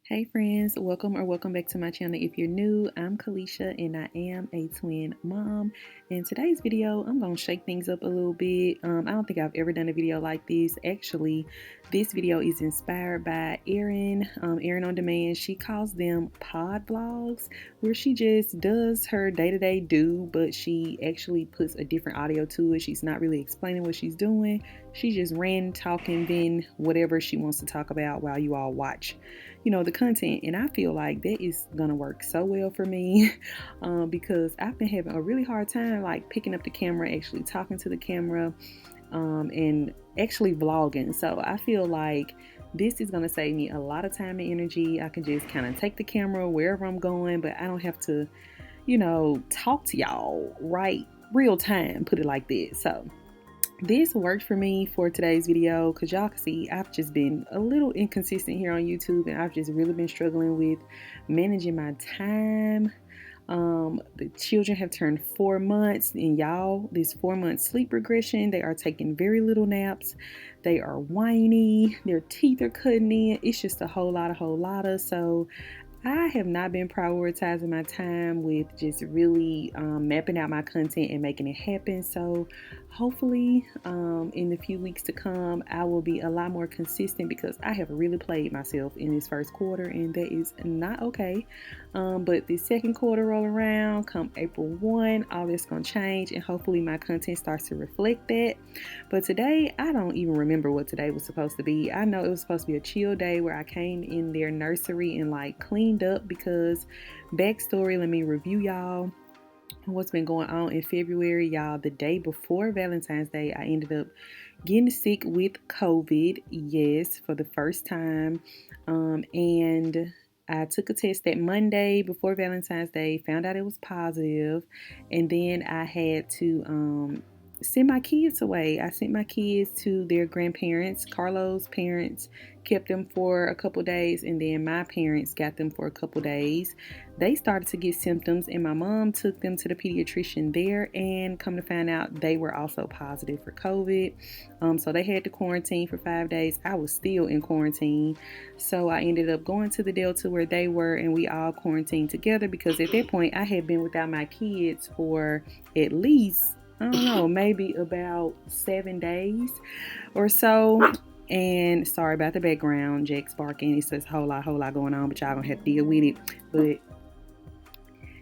Hey friends, welcome back to my channel. If you're new, I'm Kalesha and I am a twin mom. In today's video, I'm going to shake things up a little bit. I don't think I've ever done a video like this. Actually, this video is inspired by Erin on Demand. She calls them pod vlogs, where she just does her day-to-day do, but she actually puts a different audio to it. She's not really explaining what she's doing. She just talking, then whatever she wants to talk about while you all watch the content. And I feel like that is gonna work so well for me because I've been having a really hard time like picking up the camera, actually talking to the camera, and actually vlogging. So I feel like this is gonna save me a lot of time and energy. I can just kind of take the camera wherever I'm going, but I don't have to talk to y'all right real time, put it like that. So this worked for me for today's video because y'all can see I've just been a little inconsistent here on YouTube, and I've just really been struggling with managing my time. The children have turned 4 months, and y'all, this 4-month sleep regression, they are taking very little naps. They are whiny, their teeth are cutting in. It's just a whole lot of. So I have not been prioritizing my time with just really mapping out my content and making it happen. So hopefully in the few weeks to come, I will be a lot more consistent because I have really played myself in this first quarter, and that is not okay. But the second quarter roll around, come April 1, all this gonna change, and hopefully my content starts to reflect that. But today, I don't even remember what today was supposed to be. I know it was supposed to be a chill day where I came in their nursery and like cleaned up, because backstory, let me review y'all what's been going on in February. Y'all, the day before Valentine's Day, I ended up getting sick with COVID, yes, for the first time. And I took a test that Monday before Valentine's Day, found out it was positive, and then I had to send my kids away. I sent my kids to their grandparents. Carlos' parents kept them for a couple days, and then my parents got them for a couple days. They started to get symptoms, and my mom took them to the pediatrician there, and come to find out they were also positive for COVID. So they had to quarantine for 5 days. I was still in quarantine, so I ended up going to the Delta where they were, and we all quarantined together, because at that point I had been without my kids for at least, I don't know, maybe about 7 days or so. And sorry about the background, Jack's barking. It's just a whole lot going on, but y'all gonna have to deal with it. But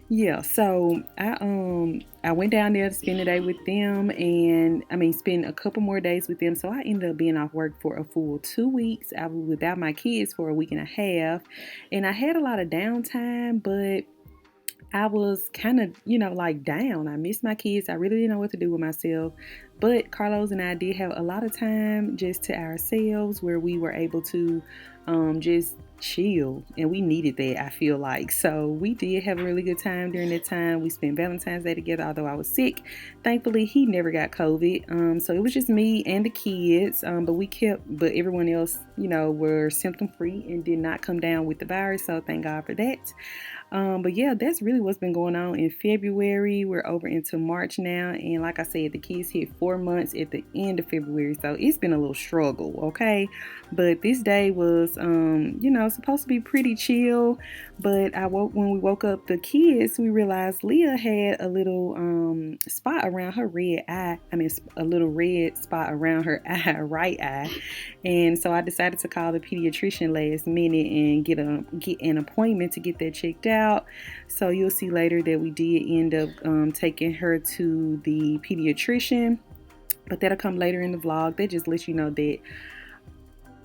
yeah, so I went down there to spend the day with them, and spend a couple more days with them. So I ended up being off work for a full 2 weeks. I was without my kids for a week and a half, and I had a lot of downtime, but I was kind of, like down. I missed my kids. I really didn't know what to do with myself. But Carlos and I did have a lot of time just to ourselves, where we were able to just chill, and we needed that, I feel like. So we did have a really good time during that time. We spent Valentine's Day together, although I was sick. Thankfully, he never got COVID. So it was just me and the kids. But everyone else, were symptom free and did not come down with the virus. So thank God for that. But yeah, that's really what's been going on in February. We're over into March now, and like I said, the kids hit 4 months at the end of February, so it's been a little struggle, okay? But this day was, supposed to be pretty chill. But when we woke up the kids, we realized Leah had a little spot around her red eye. A little red spot around her eye, right eye. And so I decided to call the pediatrician last minute and get an appointment to get that checked out. So you'll see later that we did end up taking her to the pediatrician, but that'll come later in the vlog. That just lets you know that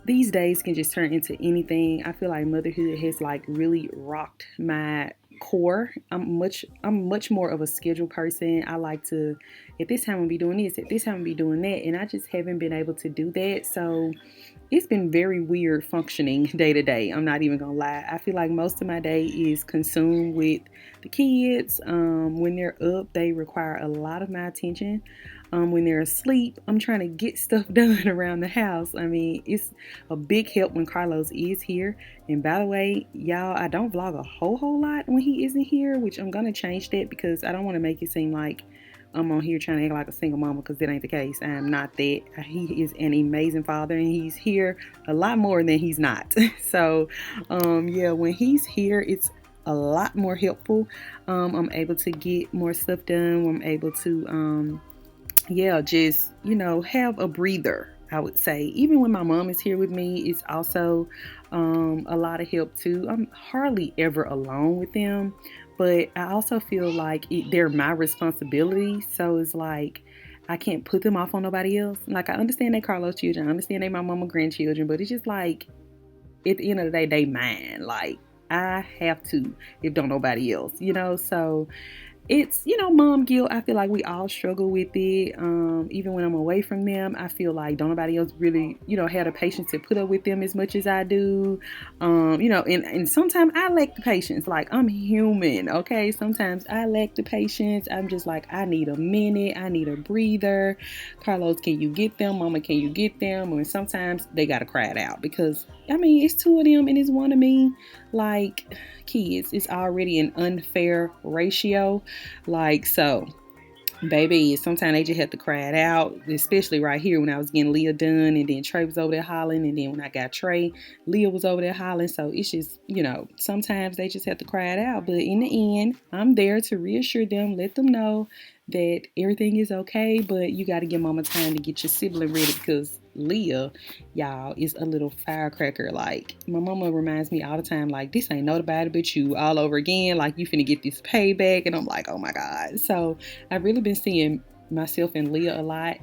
these days can just turn into anything. I feel like motherhood has like really rocked my core. I'm much more of a scheduled person. I like to, at this time I'm gonna be doing this, at this time I'm gonna be doing that, and I just haven't been able to do that. So it's been very weird functioning day to day. I'm not even gonna lie. I feel like most of my day is consumed with the kids. When they're up, they require a lot of my attention. When they're asleep, I'm trying to get stuff done around the house. It's a big help when Carlos is here. And by the way, y'all, I don't vlog a whole lot when he isn't here, which I'm gonna change that, because I don't want to make it seem like I'm on here trying to act like a single mama, because that ain't the case. I am not that. He is an amazing father, and he's here a lot more than he's not. So yeah, when he's here, it's a lot more helpful. I'm able to get more stuff done. I'm able to yeah, just, have a breather, I would say. Even when my mom is here with me, it's also a lot of help too. I'm hardly ever alone with them, but I also feel like they're my responsibility. So it's like I can't put them off on nobody else. Like, I understand they Carlos children, I understand they my mama grandchildren, but it's just like at the end of the day, they mine. Like, I have to if don't nobody else, So it's, mom guilt. I feel like we all struggle with it. Even when I'm away from them, I feel like don't nobody else really, have the patience to put up with them as much as I do. And sometimes I lack the patience. Like, I'm human, okay? Sometimes I lack the patience. I'm just like, I need a minute. I need a breather. Carlos, can you get them? Mama, can you get them? Or sometimes they got to cry it out because, it's two of them and it's one of me. Like, kids, it's already an unfair ratio. Like, so, baby, sometimes they just have to cry it out, especially right here when I was getting Leah done, and then Trey was over there hollering, and then when I got Trey, Leah was over there hollering. So it's just, sometimes they just have to cry it out. But in the end, I'm there to reassure them, let them know that everything is okay, but you got to give mama time to get your sibling ready, because Leah, y'all, is a little firecracker. Like, my mama reminds me all the time, like, this ain't nobody but you all over again. Like, you finna get this payback. And I'm like, oh my God. So I've really been seeing myself in Leah a lot.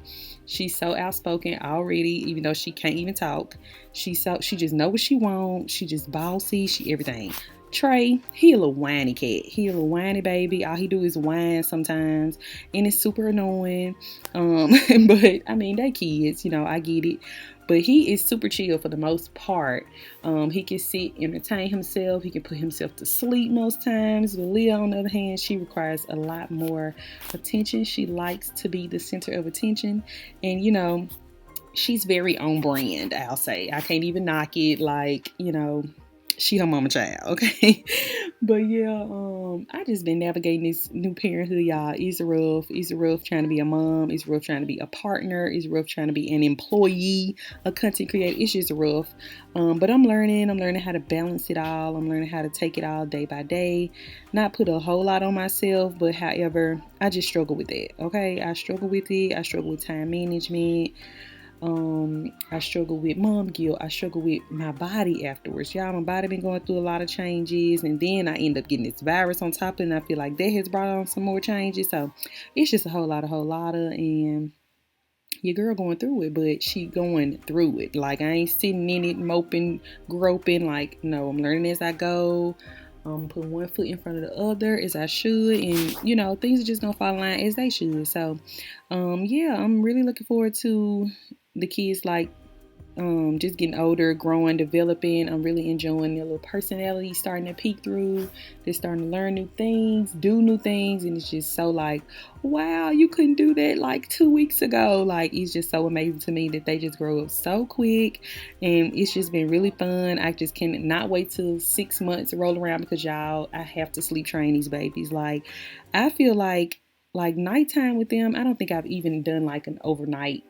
She's so outspoken already, even though she can't even talk. She just know what she wants. She just bossy. She everything. Trey, he a little whiny cat. He a little whiny baby. All he do is whine sometimes, and it's super annoying. But they kids, I get it. But he is super chill for the most part. He can sit, entertain himself. He can put himself to sleep most times. But Leah, on the other hand, she requires a lot more attention. She likes to be the center of attention. And, she's very on brand, I'll say. I can't even knock it. Like, she her mama child, okay? But yeah, I just been navigating this new parenthood, y'all. It's rough. It's rough trying to be a mom. It's rough trying to be a partner. It's rough trying to be an employee, a content creator. It's just rough. But I'm learning. I'm learning how to balance it all. I'm learning how to take it all day by day. Not put a whole lot on myself, but however, I just struggle with that, okay? I struggle with it. I struggle with time management. I struggle with mom guilt. I struggle with my body afterwards. Y'all, my body been going through a lot of changes, and then I end up getting this virus on top of it, and I feel like that has brought on some more changes. So it's just a whole lot of, and your girl going through it, but she going through it. Like, I ain't sitting in it moping, groping. Like, no, I'm learning as I go. Put one foot in front of the other as I should, and things are just gonna fall in line as they should. So yeah, I'm really looking forward to the kids, like, just getting older, growing, developing. I'm really enjoying their little personality starting to peek through. They're starting to learn new things, do new things, and it's just so like, wow, you couldn't do that like 2 weeks ago. Like, it's just so amazing to me that they just grow up so quick, and it's just been really fun. I just cannot wait till 6 months roll around, because y'all, I have to sleep train these babies. Like, I feel like nighttime with them, I don't think I've even done like an overnight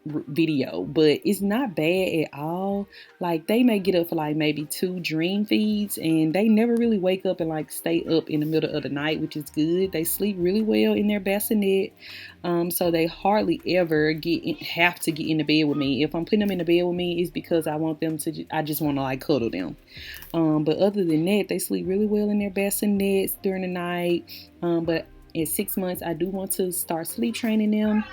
video, but it's not bad at all. Like, they may get up for like maybe 2 dream feeds, and they never really wake up and like stay up in the middle of the night, which is good. They sleep really well in their bassinet, so they hardly ever have to get in the bed with me. If I'm putting them in the bed with me, it's because I just want to like cuddle them. But other than that, they sleep really well in their bassinets during the night. But at 6 months, I do want to start sleep training them,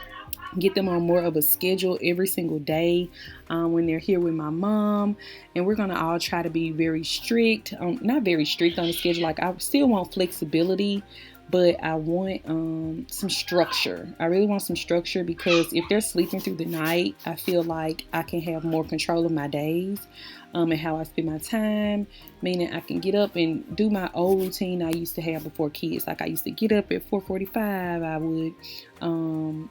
get them on more of a schedule every single day when they're here with my mom. And we're going to all try to be very strict, not very strict on the schedule. Like, I still want flexibility, but I want some structure. I really want some structure, because if they're sleeping through the night, I feel like I can have more control of my days and how I spend my time, meaning I can get up and do my old routine I used to have before kids. Like, I used to get up at 4:45. I would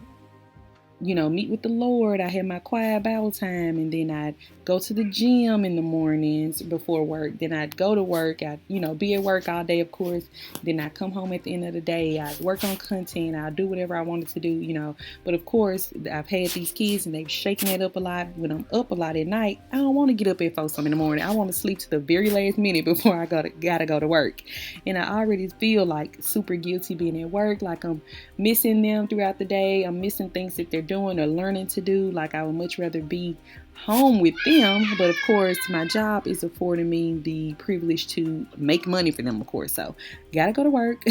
meet with the Lord. I have my quiet Bible time, and then I'd go to the gym in the mornings before work. Then I'd go to work. I'd, be at work all day, of course. Then I'd come home at the end of the day. I'd work on content. I'd do whatever I wanted to do. But of course, I've had these kids, and they've shaken it up a lot. When I'm up a lot at night, I don't want to get up at 4 something in the morning. I want to sleep to the very last minute before I gotta go to work. And I already feel like super guilty being at work, like I'm missing them throughout the day. I'm missing things that they're doing or learning to do. Like I would much rather be home with them, but of course my job is affording me the privilege to make money for them, of course, so gotta go to work.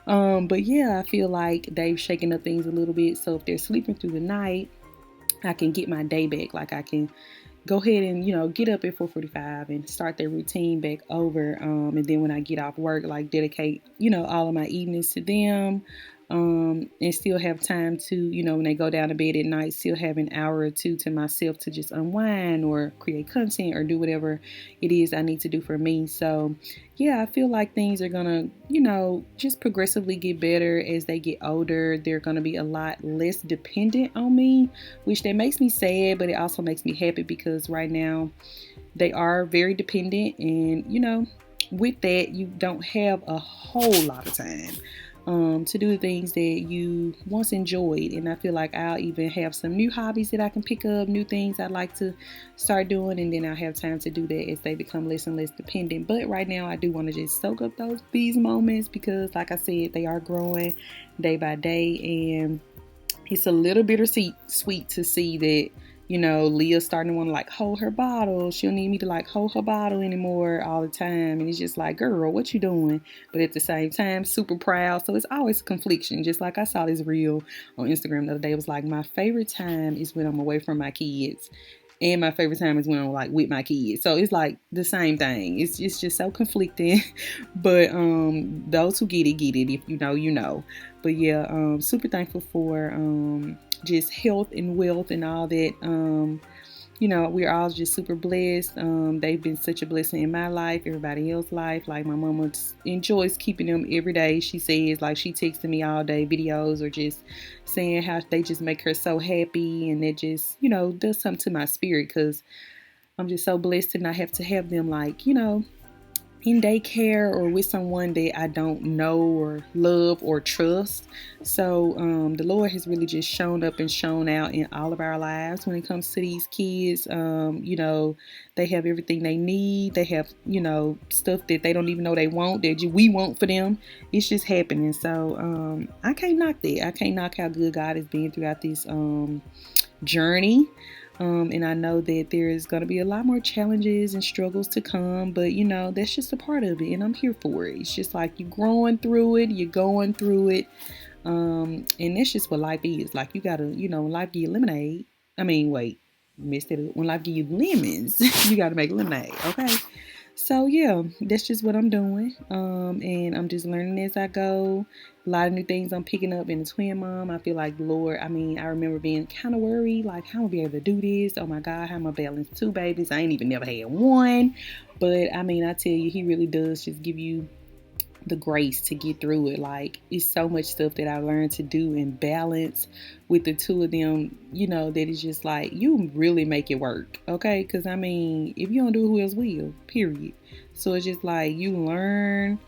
But yeah, I feel like they've shaken up things a little bit, so if they're sleeping through the night, I can get my day back. Like I can go ahead and get up at 4:45 and start their routine back over, and then when I get off work, like dedicate all of my evenings to them, and still have time to when they go down to bed at night, still have an hour or two to myself to just unwind or create content or do whatever it is I need to do for me. So yeah, I feel like things are gonna just progressively get better as they get older. They're gonna be a lot less dependent on me, which that makes me sad, but it also makes me happy because right now they are very dependent, and with that you don't have a whole lot of time to do the things that you once enjoyed. And I feel like I'll even have some new hobbies that I can pick up, new things I'd like to start doing, and then I'll have time to do that as they become less and less dependent. But right now I do want to just soak up these moments because, like I said, they are growing day by day, and it's a little bittersweet to see that Leah's starting to want to like hold her bottle. She don't need me to like hold her bottle anymore all the time. And it's just like, girl, what you doing? But at the same time, super proud. So it's always a confliction. Just like I saw this reel on Instagram the other day. It was like, my favorite time is when I'm away from my kids. And my favorite time is when I'm like with my kids. So it's like the same thing. It's just so conflicting. But those who get it, get it. If you know, you know. But yeah, super thankful for just health and wealth and all that. We're all just super blessed. They've been such a blessing in my life, everybody else's life. Like my mama enjoys keeping them every day. She says, like, she texting me all day videos or just saying how they just make her so happy, and it just does something to my spirit because I'm just so blessed to not have to have them like in daycare or with someone that I don't know or love or trust. So the Lord has really just shown up and shown out in all of our lives when it comes to these kids. They have everything they need. They have stuff that they don't even know they want, that we want for them. It's just happening. So I can't knock that. I can't knock how good God has been throughout this journey. And I know that there is going to be a lot more challenges and struggles to come, but that's just a part of it, and I'm here for it. It's just like you're growing through it, you're going through it, and that's just what life is. Like you gotta, when life give you lemonade, messed it up. When life give you lemons, you gotta make lemonade, okay? So yeah, that's just what I'm doing, and I'm just learning as I go. A lot of new things I'm picking up in a twin mom. I feel like the Lord, I remember being kind of worried, like, how am I going to be able to do this? Oh my God, how am I balance 2 babies? I ain't even never had one. But I tell you, he really does just give you the grace to get through it. Like, it's so much stuff that I learned to do and balance with the 2 of them, that is just like, you really make it work, okay? Because if you don't do it, who else will? Period. So it's just like you learn,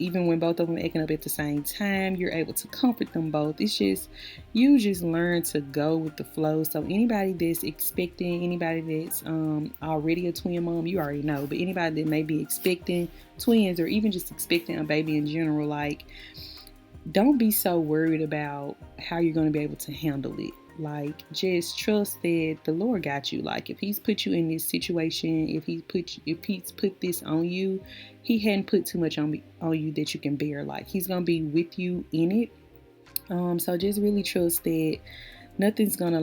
even when both of them are acting up at the same time, you're able to comfort them both. It's just, you just learn to go with the flow. So anybody that's expecting, anybody that's already a twin mom, you already know, but anybody that may be expecting twins or even just expecting a baby in general, like, don't be so worried about how you're going to be able to handle it. Like, just trust that the Lord got you. Like, if he's put you in this situation, if he's put this on you, he hadn't put too much on you that you can bear. Like, he's going to be with you in it. So just really trust that nothing's gonna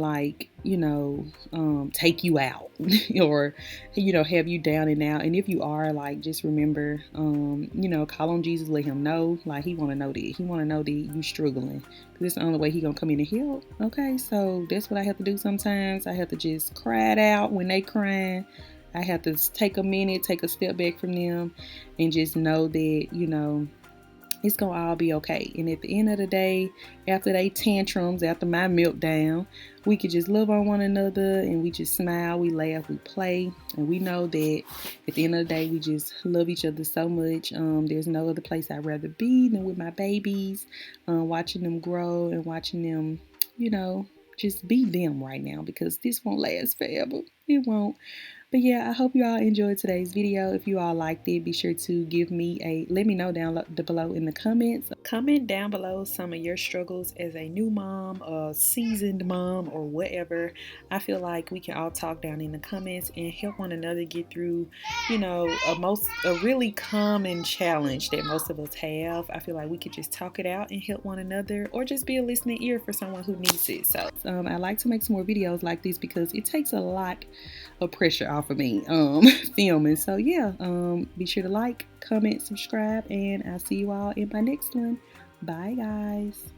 take you out or have you down and out. And if you are, like, just remember, call on Jesus, let him know. Like, he want to know that you struggling, because it's the only way he gonna come in and help. Okay, so that's what I have to do sometimes. I have to just cry it out when they crying. I have to take a minute, take a step back from them, and just know that it's gonna all be okay. And at the end of the day, after they tantrums, after my meltdown, we could just love on one another and we just smile, we laugh, we play, and we know that at the end of the day, we just love each other so much. There's no other place I'd rather be than with my babies, watching them grow and watching them, just be them right now, because this won't last forever. It won't. But yeah, I hope you all enjoyed today's video. If you all liked it, be sure to let me know down below in the comments. Comment down below some of your struggles as a new mom, a seasoned mom, or whatever. I feel like we can all talk down in the comments and help one another get through, a really common challenge that most of us have. I feel like we could just talk it out and help one another, or just be a listening ear for someone who needs it. So I like to make some more videos like this because it takes a lot of pressure off of me filming. So yeah, be sure to like, comment, subscribe, and I'll see you all in my next one. Bye guys.